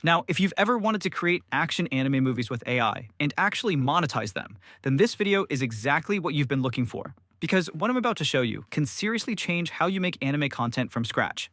Now, if you've ever wanted to create action anime movies with AI and actually monetize them, then this video is exactly what you've been looking for. Because what I'm about to show you can seriously change how you make anime content from scratch.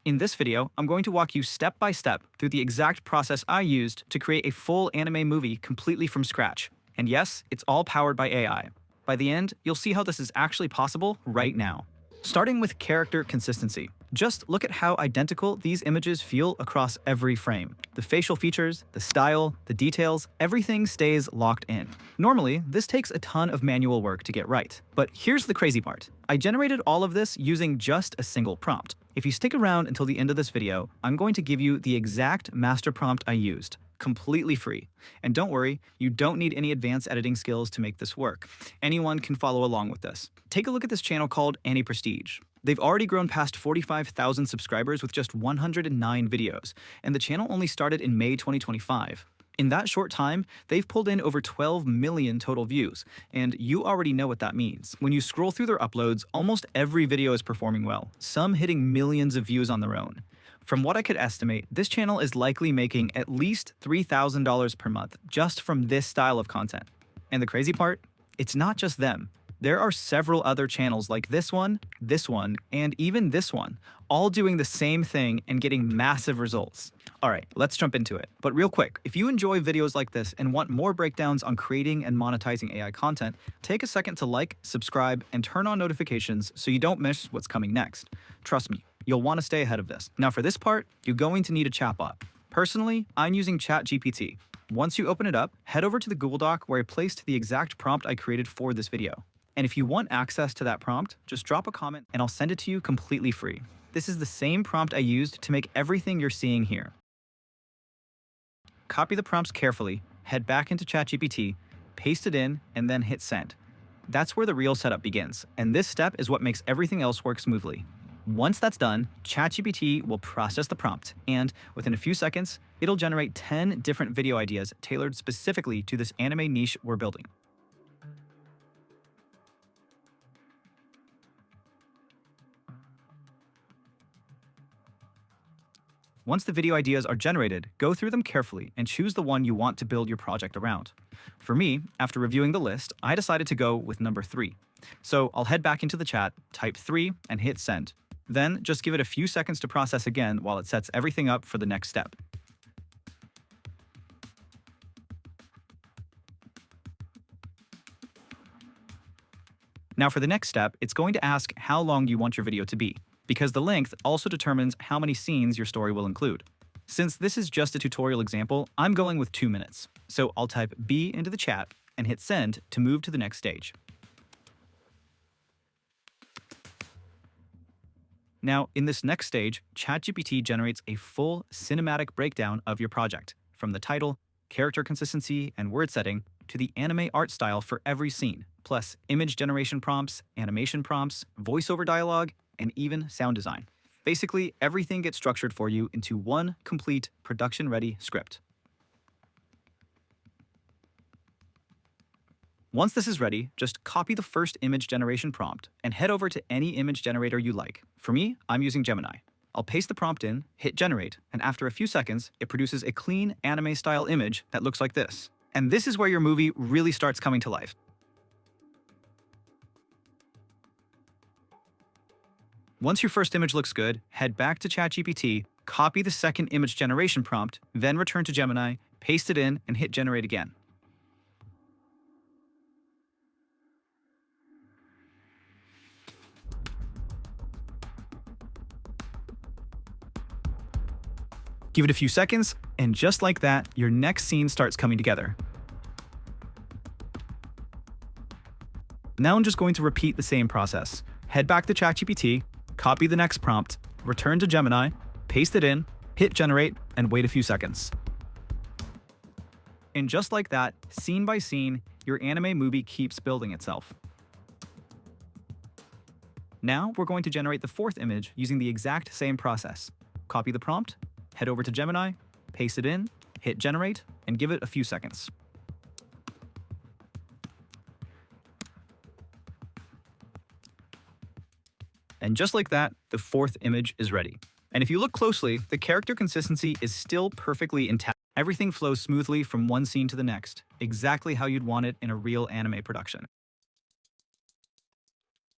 In this video, I'm going to walk you step by step through the exact process I used to create a full anime movie completely from scratch. And yes, it's all powered by AI. By the end, you'll see how this is actually possible right now. Starting with character consistency. Just look at how identical these images feel across every frame. The facial features, the style, the details, everything stays locked in. Normally, this takes a ton of manual work to get right. But here's the crazy part. I generated all of this using just a single prompt. If you stick around until the end of this video, I'm going to give you the exact master prompt I used, completely free. And don't worry, you don't need any advanced editing skills to make this work. Anyone can follow along with this. Take a look at this channel called AniPrestige. They've already grown past 45,000 subscribers with just 109 videos, and the channel only started in May 2025. In that short time, they've pulled in over 12 million total views, and you already know what that means. When you scroll through their uploads, almost every video is performing well, some hitting millions of views on their own. From what I could estimate, this channel is likely making at least $3,000 per month just from this style of content. And the crazy part? It's not just them. There are several other channels like this one, and even this one, all doing the same thing and getting massive results. Alright, let's jump into it. But real quick, if you enjoy videos like this and want more breakdowns on creating and monetizing AI content, take a second to like, subscribe, and turn on notifications so you don't miss what's coming next. Trust me, you'll want to stay ahead of this. Now for this part, you're going to need a chatbot. Personally, I'm using ChatGPT. Once you open it up, head over to the Google Doc where I placed the exact prompt I created for this video. And if you want access to that prompt, just drop a comment and I'll send it to you completely free. This is the same prompt I used to make everything you're seeing here. Copy the prompts carefully, head back into ChatGPT, paste it in, and then hit send. That's where the real setup begins, and this step is what makes everything else work smoothly. Once that's done, ChatGPT will process the prompt, and within a few seconds, it'll generate 10 different video ideas tailored specifically to this anime niche we're building. Once the video ideas are generated, go through them carefully and choose the one you want to build your project around. For me, after reviewing the list, I decided to go with number 3. So I'll head back into the chat, type 3, and hit send. Then just give it a few seconds to process again while it sets everything up for the next step. Now for the next step, it's going to ask how long you want your video to be, because the length also determines how many scenes your story will include. Since this is just a tutorial example, I'm going with 2 minutes. So I'll type B into the chat and hit send to move to the next stage. Now, in this next stage, ChatGPT generates a full cinematic breakdown of your project, from the title, character consistency, and word setting, to the anime art style for every scene, plus image generation prompts, animation prompts, voiceover dialogue, and even sound design. Basically, everything gets structured for you into one complete production-ready script. Once this is ready, just copy the first image generation prompt and head over to any image generator you like. For me, I'm using Gemini. I'll paste the prompt in, hit generate, and after a few seconds, it produces a clean anime-style image that looks like this. And this is where your movie really starts coming to life. Once your first image looks good, head back to ChatGPT, copy the second image generation prompt, then return to Gemini, paste it in, and hit generate again. Give it a few seconds, and just like that, your next scene starts coming together. Now I'm just going to repeat the same process. Head back to ChatGPT, copy the next prompt, return to Gemini, paste it in, hit generate, and wait a few seconds. And just like that, scene by scene, your anime movie keeps building itself. Now we're going to generate the fourth image using the exact same process. Copy the prompt, head over to Gemini, paste it in, hit generate, and give it a few seconds. And just like that, the fourth image is ready. And if you look closely, the character consistency is still perfectly intact. Everything flows smoothly from one scene to the next, exactly how you'd want it in a real anime production.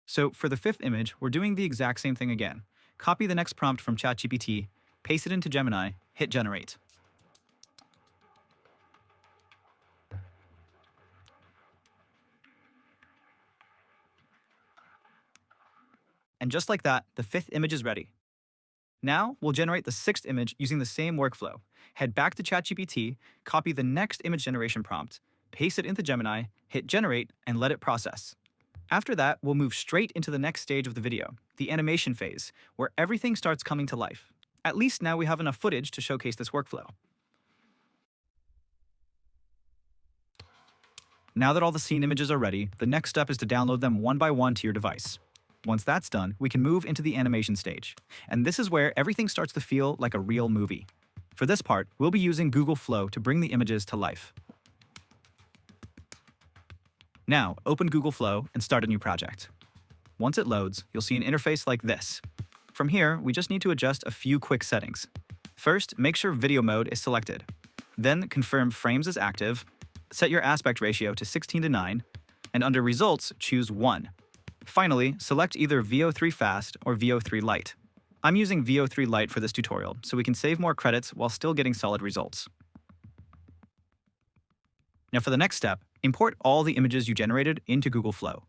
So for the fifth image, we're doing the exact same thing again. Copy the next prompt from ChatGPT, paste it into Gemini, hit generate. And just like that, the fifth image is ready. Now, we'll generate the sixth image using the same workflow. Head back to ChatGPT, copy the next image generation prompt, paste it into Gemini, hit generate, and let it process. After that, we'll move straight into the next stage of the video, the animation phase, where everything starts coming to life. At least now we have enough footage to showcase this workflow. Now that all the scene images are ready, the next step is to download them one by one to your device. Once that's done, we can move into the animation stage. And this is where everything starts to feel like a real movie. For this part, we'll be using Google Flow to bring the images to life. Now, open Google Flow and start a new project. Once it loads, you'll see an interface like this. From here, we just need to adjust a few quick settings. First, make sure video mode is selected. Then confirm frames as active, set your aspect ratio to 16:9, and under results, choose 1. Finally, select either VO3 Fast or VO3 Lite. I'm using VO3 Lite for this tutorial, so we can save more credits while still getting solid results. Now for the next step, import all the images you generated into Google Flow.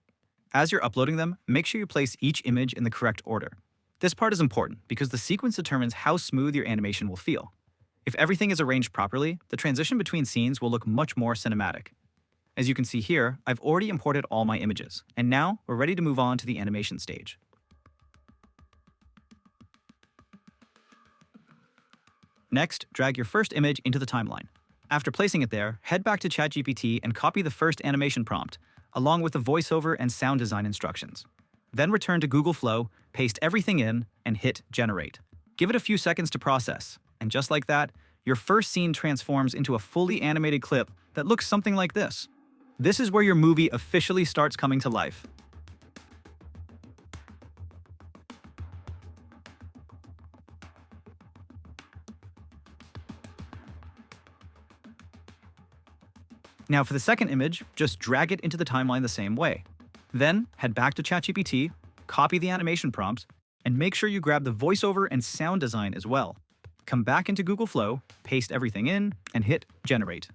As you're uploading them, make sure you place each image in the correct order. This part is important because the sequence determines how smooth your animation will feel. If everything is arranged properly, the transition between scenes will look much more cinematic. As you can see here, I've already imported all my images, and now we're ready to move on to the animation stage. Next, drag your first image into the timeline. After placing it there, head back to ChatGPT and copy the first animation prompt, along with the voiceover and sound design instructions. Then return to Google Flow, paste everything in, and hit generate. Give it a few seconds to process, and just like that, your first scene transforms into a fully animated clip that looks something like this. This is where your movie officially starts coming to life. Now for the second image, just drag it into the timeline the same way. Then head back to ChatGPT, copy the animation prompt, and make sure you grab the voiceover and sound design as well. Come back into Google Flow, paste everything in, and hit generate.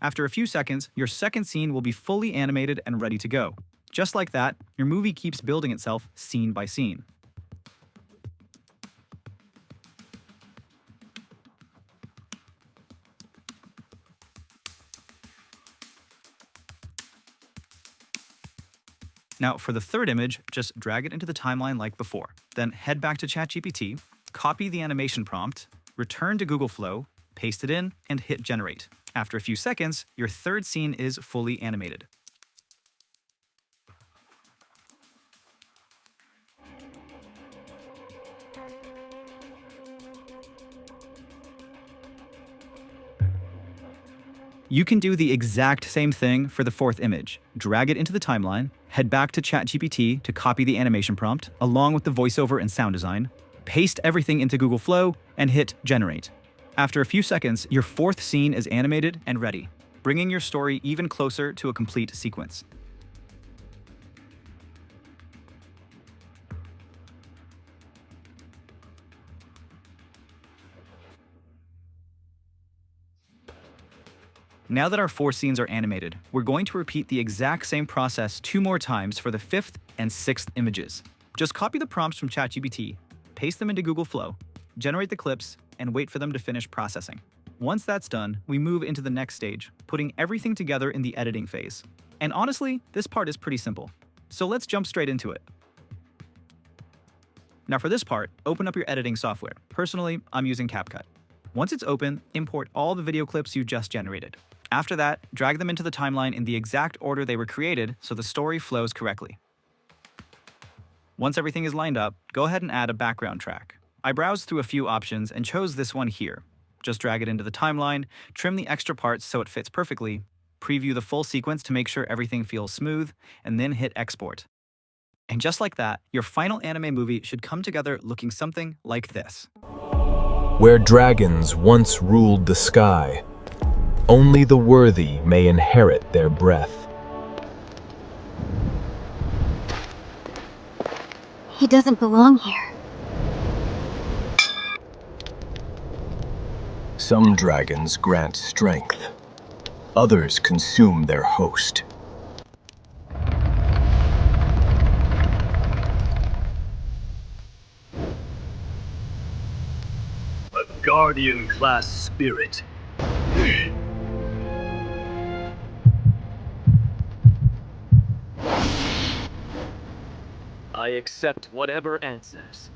After a few seconds, your second scene will be fully animated and ready to go. Just like that, your movie keeps building itself scene by scene. Now, for the third image, just drag it into the timeline like before. Then head back to ChatGPT, copy the animation prompt, return to Google Flow, paste it in, and hit generate. After a few seconds, your third scene is fully animated. You can do the exact same thing for the fourth image. Drag it into the timeline, head back to ChatGPT to copy the animation prompt, along with the voiceover and sound design, paste everything into Google Flow, and hit generate. After a few seconds, your fourth scene is animated and ready, bringing your story even closer to a complete sequence. Now that our 4 scenes are animated, we're going to repeat the exact same process 2 more times for the 5th and 6th images. Just copy the prompts from ChatGPT, paste them into Google Flow, generate the clips, and wait for them to finish processing. Once that's done, we move into the next stage, putting everything together in the editing phase. And honestly, this part is pretty simple. So let's jump straight into it. Now for this part, open up your editing software. Personally, I'm using CapCut. Once it's open, import all the video clips you just generated. After that, drag them into the timeline in the exact order they were created so the story flows correctly. Once everything is lined up, go ahead and add a background track. I browsed through a few options and chose this one here. Just drag it into the timeline, trim the extra parts so it fits perfectly, preview the full sequence to make sure everything feels smooth, and then hit export. And just like that, your final anime movie should come together looking something like this. Where dragons once ruled the sky, only the worthy may inherit their breath. He doesn't belong here. Some dragons grant strength. Others consume their host. A guardian-class spirit. I accept whatever answers.